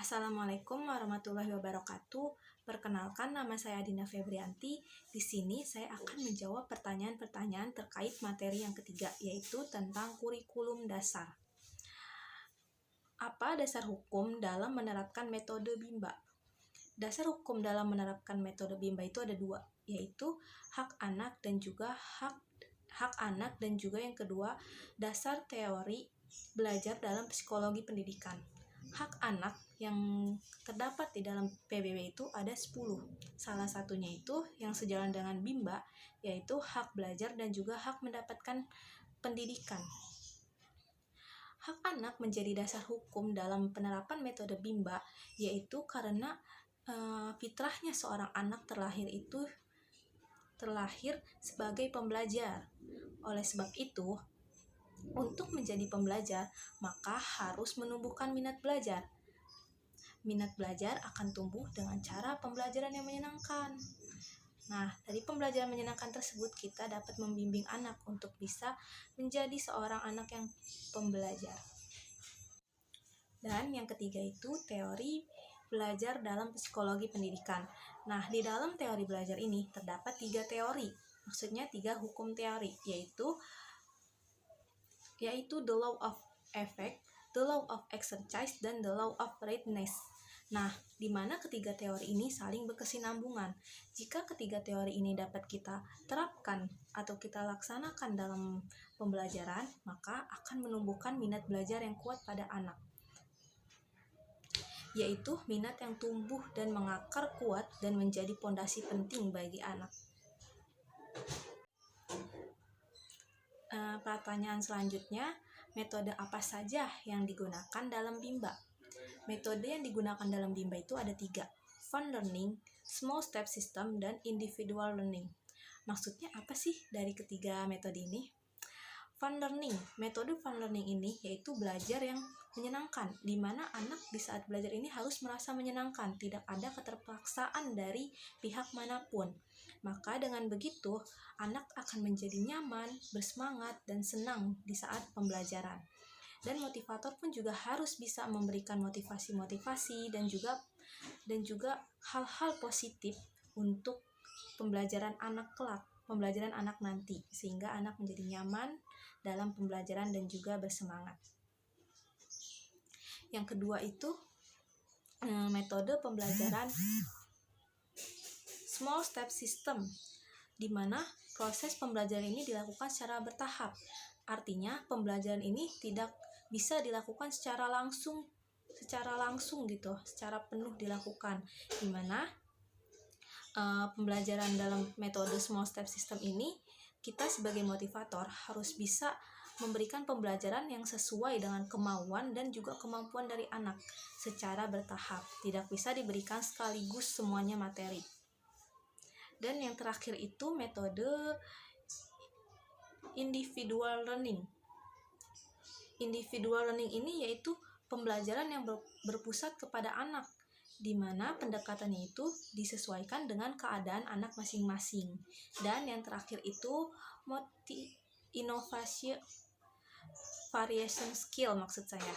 Assalamualaikum warahmatullahi wabarakatuh. Perkenalkan, nama saya Dina Febrianti. Di sini saya akan menjawab pertanyaan-pertanyaan terkait materi yang ketiga, yaitu tentang kurikulum dasar. Apa dasar hukum dalam menerapkan metode BIMBA? Dasar hukum dalam menerapkan metode BIMBA itu ada dua, yaitu hak anak dan juga yang kedua, dasar teori belajar dalam psikologi pendidikan. Hak anak yang terdapat di dalam PBB itu ada 10. Salah satunya itu yang sejalan dengan BIMBA, yaitu hak belajar dan juga hak mendapatkan pendidikan. Hak anak menjadi dasar hukum dalam penerapan metode BIMBA, yaitu karena fitrahnya seorang anak terlahir sebagai pembelajar. Oleh sebab itu, untuk menjadi pembelajar, maka harus menumbuhkan minat belajar. Minat belajar akan tumbuh dengan cara pembelajaran yang menyenangkan. Nah, dari pembelajaran menyenangkan tersebut, kita dapat membimbing anak untuk bisa menjadi seorang anak yang pembelajar. Dan yang ketiga itu teori belajar dalam psikologi pendidikan. Nah, di dalam teori belajar ini terdapat 3 teori, maksudnya 3 hukum teori, yaitu the law of effect, the law of exercise, dan the law of readiness. Nah, di mana ketiga teori ini saling berkesinambungan. Jika ketiga teori ini dapat kita terapkan atau kita laksanakan dalam pembelajaran, maka akan menumbuhkan minat belajar yang kuat pada anak, yaitu minat yang tumbuh dan mengakar kuat dan menjadi pondasi penting bagi anak. Pertanyaan selanjutnya, metode apa saja yang digunakan dalam BIMBA? Metode yang digunakan dalam BIMBA itu ada 3, fun learning, small step system, dan individual learning. Maksudnya apa sih dari ketiga metode ini? Fun learning, metode fun learning ini yaitu belajar yang menyenangkan, di mana anak di saat belajar ini harus merasa menyenangkan, tidak ada keterpaksaan dari pihak manapun. Maka dengan begitu, anak akan menjadi nyaman, bersemangat, dan senang di saat pembelajaran. Dan motivator pun juga harus bisa memberikan motivasi-motivasi dan juga hal-hal positif untuk pembelajaran anak kelak, pembelajaran anak nanti, sehingga anak menjadi nyaman dalam pembelajaran dan juga bersemangat. Yang kedua itu metode pembelajaran small step system, di mana proses pembelajaran ini dilakukan secara bertahap. Artinya pembelajaran ini tidak bisa dilakukan secara langsung secara penuh dilakukan, di mana pembelajaran dalam metode small step system ini, kita sebagai motivator harus bisa memberikan pembelajaran yang sesuai dengan kemauan dan juga kemampuan dari anak secara bertahap, tidak bisa diberikan sekaligus semuanya materi. Dan yang terakhir itu metode individual learning. Individual learning ini yaitu pembelajaran yang berpusat kepada anak, di mana pendekatannya itu disesuaikan dengan keadaan anak masing-masing. Dan yang terakhir itu inovasi variation skill maksud saya.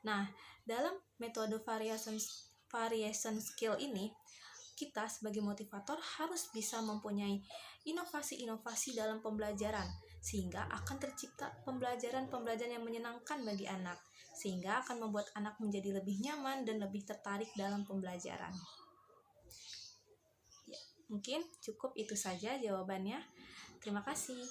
Nah, dalam metode variation skill ini, kita sebagai motivator harus bisa mempunyai inovasi-inovasi dalam pembelajaran, sehingga akan tercipta pembelajaran yang menyenangkan bagi anak, sehingga akan membuat anak menjadi lebih nyaman dan lebih tertarik dalam pembelajaran. Ya, mungkin cukup itu saja jawabannya. Terima kasih.